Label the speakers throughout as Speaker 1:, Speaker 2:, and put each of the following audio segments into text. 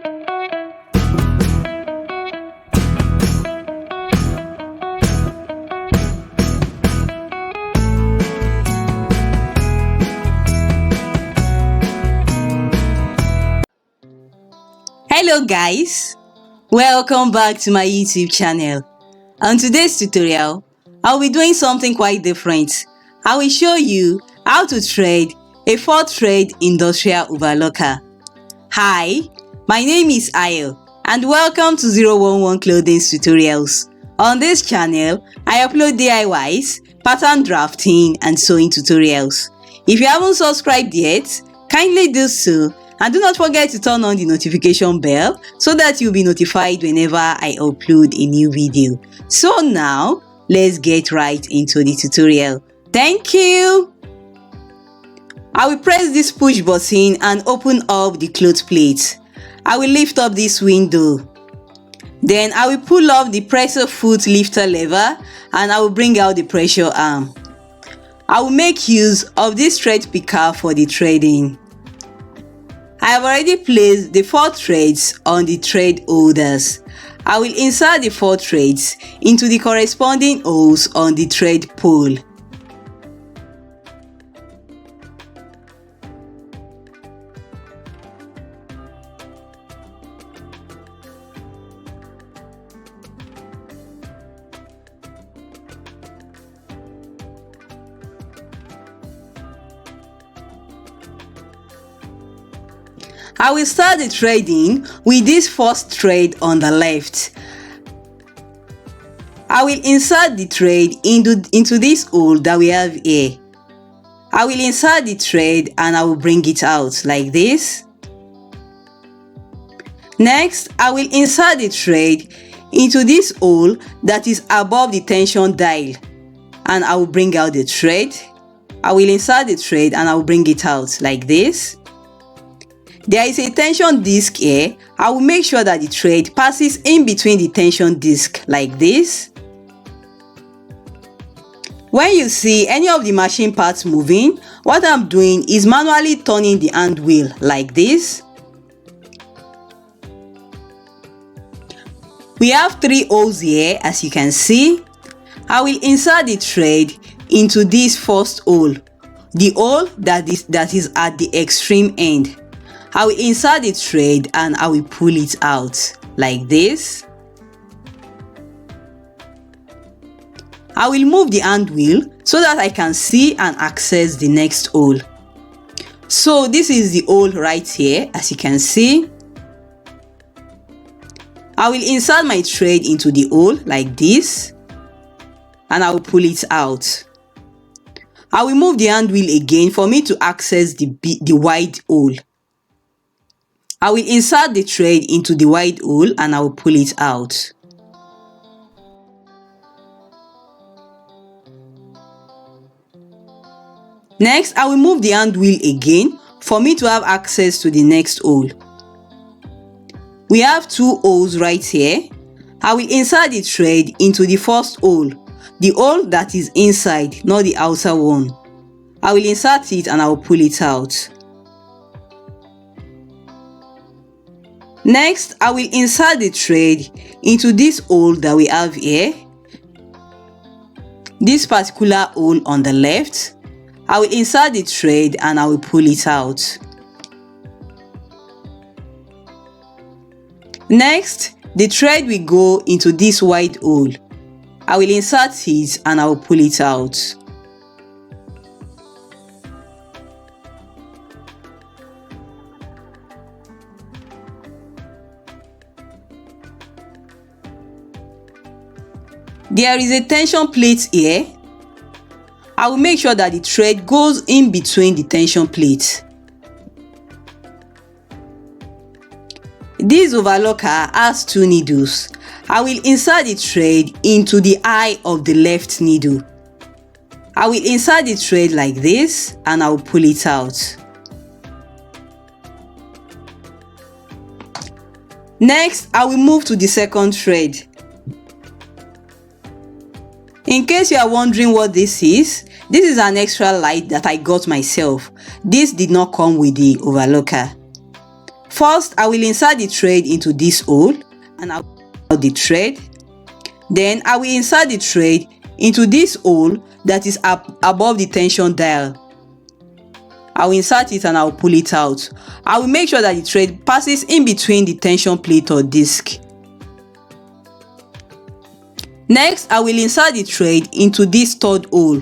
Speaker 1: Hello guys, welcome back to my YouTube channel. On today's tutorial, I'll be doing something quite different. I will show you how to thread a 4-thread industrial overlocker. Hi, my name is Ayo and welcome to 011 Clothings Tutorials. On this channel, I upload DIYs, pattern drafting and sewing tutorials. If you haven't subscribed yet, kindly do so. And do not forget to turn on the notification bell so that you'll be notified whenever I upload a new video. So now, let's get right into the tutorial. Thank you! I will press this push button and open up the cloth plate. I will lift up this window. Then I will pull up the pressure foot lifter lever and I will bring out the pressure arm. I will make use of this thread picker for the threading. I have already placed the 4 threads on the thread holders. I will insert the 4 threads into the corresponding holes on the thread pole. I will start the threading with this first thread on the left. I will insert the thread into this hole that we have here. I will insert the thread and I will bring it out like this. Next, I will insert the thread into this hole that is above the tension dial and I will bring out the thread. I will insert the thread and I will bring it out like this. There is a tension disc here. I will make sure that the thread passes in between the tension disc like this. When you see any of the machine parts moving, what I'm doing is manually turning the hand wheel like this. We have 3 holes here as you can see. I will insert the thread into this first hole, the hole that is at the extreme end. I will insert the thread and I will pull it out like this. I will move the hand wheel so that I can see and access the next hole. So this is the hole right here as you can see. I will insert my thread into the hole like this and I will pull it out. I will move the hand wheel again for me to access the wide hole. I will insert the thread into the wide hole and I will pull it out. Next, I will move the hand wheel again for me to have access to the next hole. We have 2 holes right here. I will insert the thread into the first hole, the hole that is inside, not the outer one. I will insert it and I will pull it out. Next, I will insert the thread into this hole that we have here. This particular hole on the left. I will insert the thread and I will pull it out. Next, the thread will go into this wide hole. I will insert it and I will pull it out. There is a tension plate here. I will make sure that the thread goes in between the tension plate. This overlocker has 2 needles. I will insert the thread into the eye of the left needle. I will insert the thread like this and I will pull it out. Next, I will move to the second thread. In case you are wondering what this is an extra light that I got myself. This did not come with the overlocker. First, I will insert the thread into this hole and I will pull out the thread. Then I will insert the thread into this hole that is up above the tension dial. I will insert it and I will pull it out. I will make sure that the thread passes in between the tension plate or disc. Next, I will insert the thread into this third hole,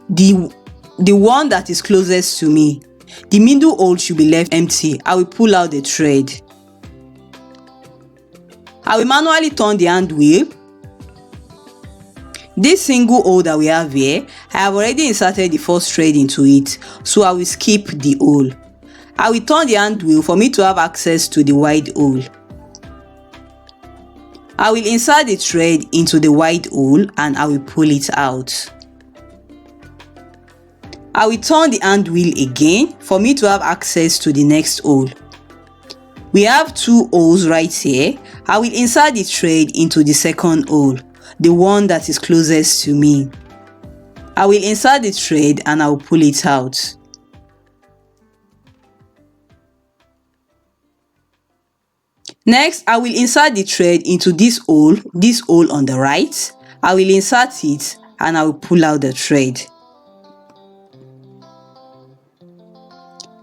Speaker 1: the one that is closest to me. The middle hole should be left empty. I will pull out the thread. I will manually turn the hand wheel. This single hole that we have here, I have already inserted the first thread into it, so I will skip the hole. I will turn the hand wheel for me to have access to the wide hole. I will insert the thread into the wide hole and I will pull it out. I will turn the hand wheel again for me to have access to the next hole. We have two holes right here. I will insert the thread into the second hole, the one that is closest to me. I will insert the thread and I will pull it out. Next, I will insert the thread into this hole on the right. I will insert it and I will pull out the thread.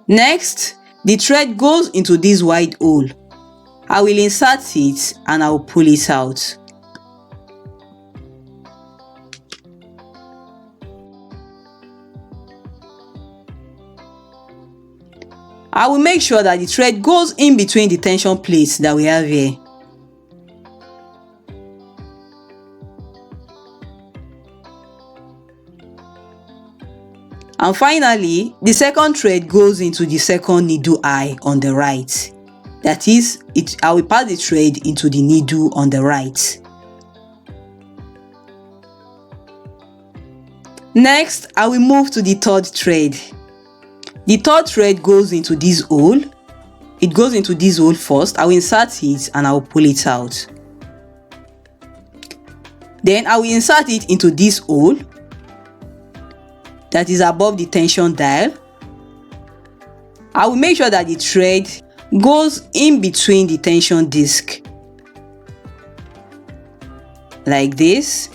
Speaker 1: Next, the thread goes into this wide hole. I will insert it and I will pull it out. I will make sure that the thread goes in between the tension plates that we have here. And finally, the second thread goes into the second needle eye on the right. That is, I will pass the thread into the needle on the right. Next, I will move to the third thread. The third thread goes into this hole. It goes into this hole first. I will insert it and I will pull it out. Then I will insert it into this hole that is above the tension dial. I will make sure that the thread goes in between the tension disc, like this.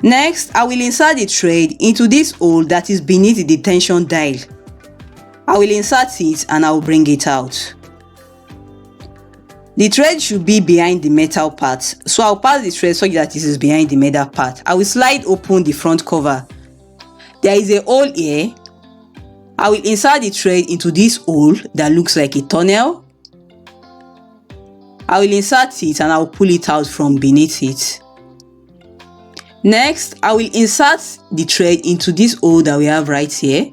Speaker 1: Next, I will insert the thread into this hole that is beneath the tension dial. I will insert it and I will bring it out. The thread should be behind the metal part, so I will pass the thread so that it is behind the metal part. I will slide open the front cover. There is a hole here. I will insert the thread into this hole that looks like a tunnel. I will insert it and I will pull it out from beneath it. Next, I will insert the thread into this hole that we have right here.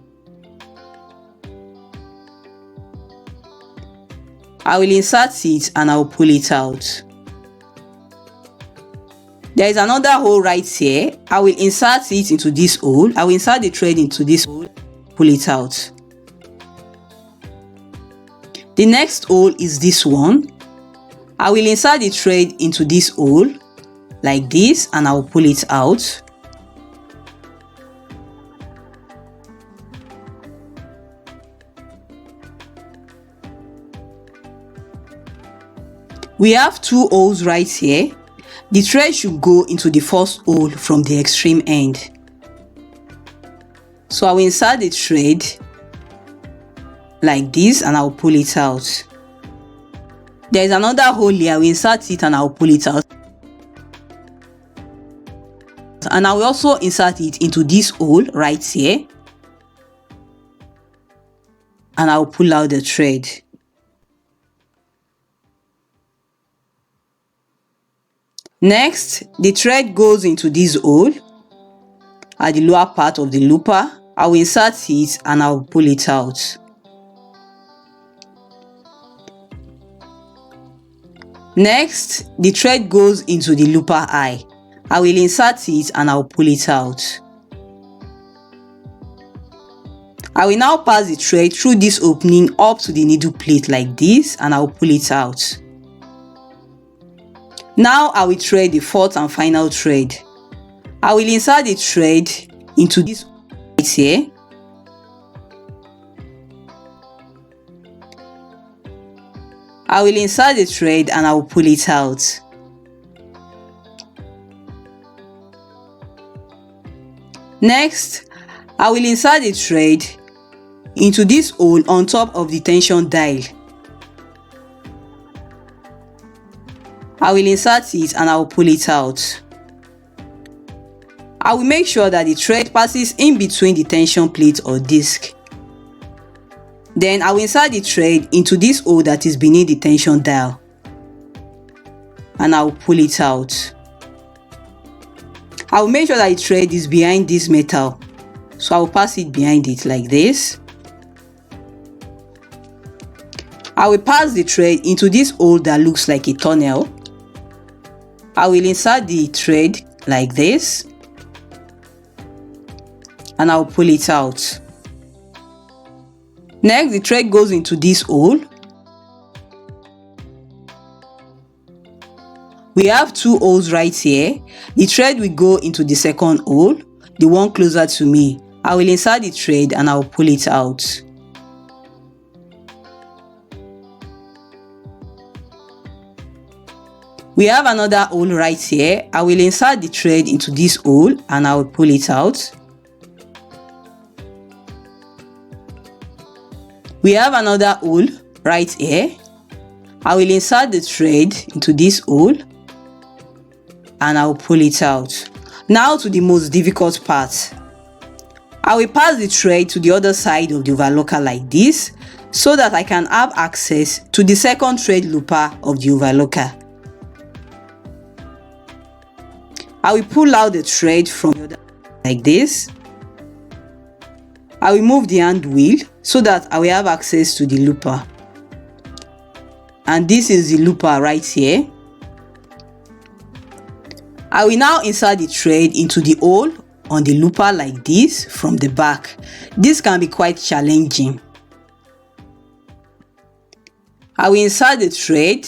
Speaker 1: I will insert it and I will pull it out. There is another hole right here. I will insert it into this hole. I will insert the thread into this hole, pull it out. The next hole is this one. I will insert the thread into this hole like this and I will pull it out. We have two holes right here. The thread should go into the first hole from the extreme end. So I will insert the thread like this and I will pull it out. There is another hole here. I will insert it and I will pull it out. And I will also insert it into this hole right here. And I will pull out the thread. Next, the thread goes into this hole at the lower part of the looper. I will insert it and I will pull it out. Next, the thread goes into the looper eye. I will insert it and I will pull it out. I will now pass the thread through this opening up to the needle plate like this and I will pull it out. Now I will thread the fourth and final thread. I will insert the thread into this right here. I will insert the thread and I will pull it out. Next, I will insert the thread into this hole on top of the tension dial. I will insert it and I will pull it out. I will make sure that the thread passes in between the tension plate or disc. Then I will insert the thread into this hole that is beneath the tension dial and I will pull it out. I will make sure that the thread is behind this metal, so I will pass it behind it like this. I will pass the thread into this hole that looks like a tunnel. I will insert the thread like this and I will pull it out. Next, the thread goes into this hole. We have two holes right here. The thread will go into the second hole, the one closer to me. I will insert the thread and I will pull it out. We have another hole right here. I will insert the thread into this hole and I will pull it out. We have another hole right here. I will insert the thread into this hole and I will pull it out. Now to the most difficult part. I will pass the thread to the other side of the overlocker like this so that I can have access to the second thread looper of the overlocker. I will pull out the thread from the other side like this. I will move the hand wheel so that I will have access to the looper. And this is the looper right here. I will now insert the thread into the hole on the looper like this from the back. This can be quite challenging. I will insert the thread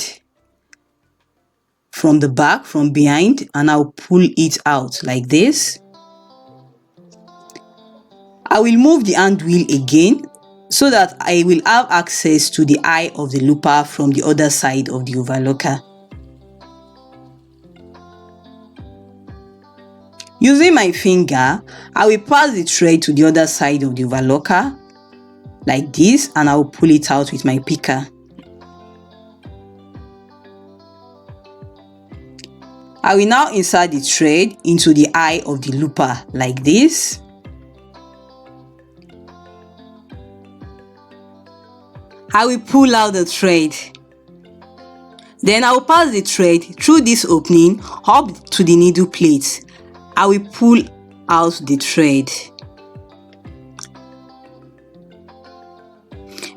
Speaker 1: from the back, from behind, and I'll pull it out like this. I will move the hand wheel again so that I will have access to the eye of the looper from the other side of the overlocker. Using my finger, I will pass the thread to the other side of the overlocker like this and I will pull it out with my picker. I will now insert the thread into the eye of the looper like this. I will pull out the thread. Then I will pass the thread through this opening up to the needle plate. I will pull out the thread.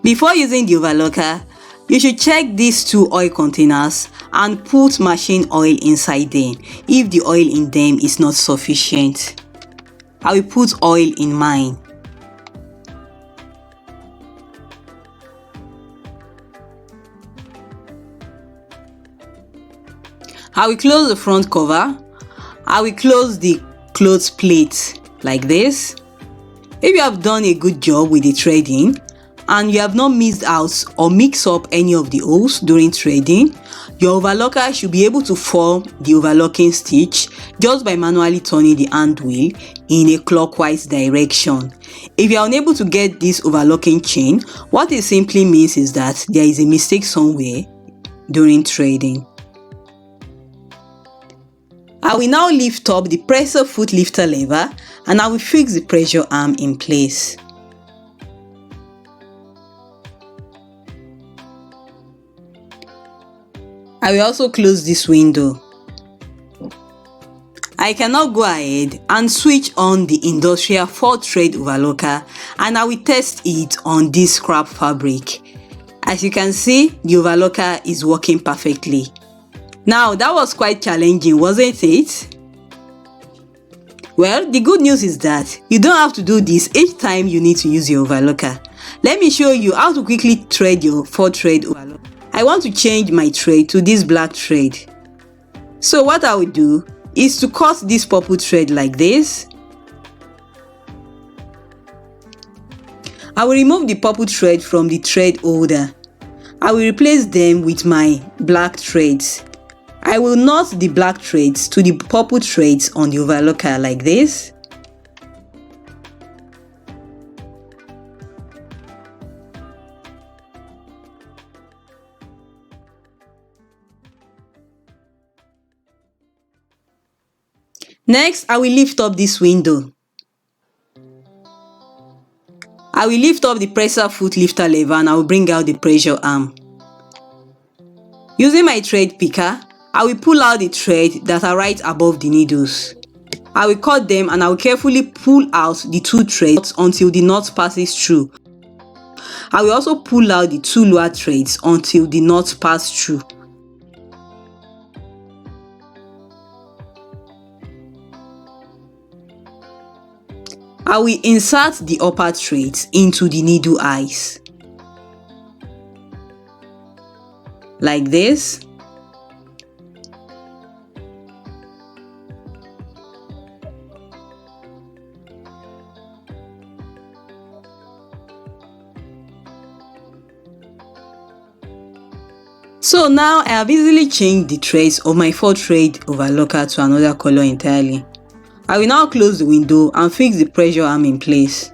Speaker 1: Before using the overlocker, you should check these two oil containers and put machine oil inside them if the oil in them is not sufficient. I will put oil in mine. I will close the front cover. I will close the clothes plate like this. If you have done a good job with the threading and you have not missed out or mixed up any of the holes during threading, your overlocker should be able to form the overlocking stitch just by manually turning the hand wheel in a clockwise direction. If you are unable to get this overlocking chain, what it simply means is that there is a mistake somewhere during threading. I will now lift up the presser foot lifter lever and I will fix the pressure arm in place. I will also close this window. I can now go ahead and switch on the industrial 4-thread overlocker and I will test it on this scrap fabric. As you can see, the overlocker is working perfectly. Now that was quite challenging, wasn't it? Well, the good news is that you don't have to do this each time you need to use your overlocker. Let me show you how to quickly thread your 4-thread overlocker. I want to change my thread to this black thread. So what I will do is to cut this purple thread like this. I will remove the purple thread from the thread holder I will replace them with my black threads. I will knot the black threads to the purple threads on the overlocker like this. Next, I will lift up this window. I will lift up the presser foot lifter lever and I will bring out the pressure arm. Using my thread picker, I will pull out the thread that are right above the needles. I will cut them and I will carefully pull out the two threads until the knot passes through. I will also pull out the two lower threads until the knot passes through. I will insert the upper threads into the needle eyes. Like this. So now I have easily changed the threads of my 4-thread overlocker to another color entirely. I will now close the window and fix the pressure arm in place.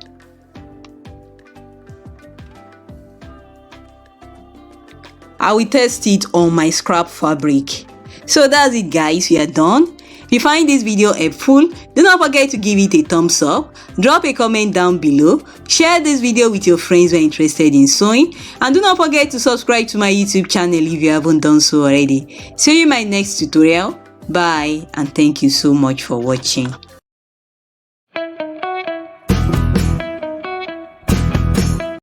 Speaker 1: I will test it on my scrap fabric. So that's it guys, we are done. If you find this video helpful, do not forget to give it a thumbs up, drop a comment down below, share this video with your friends who are interested in sewing, and do not forget to subscribe to my YouTube channel if you haven't done so already. See you in my next tutorial. Bye and thank you so much for watching.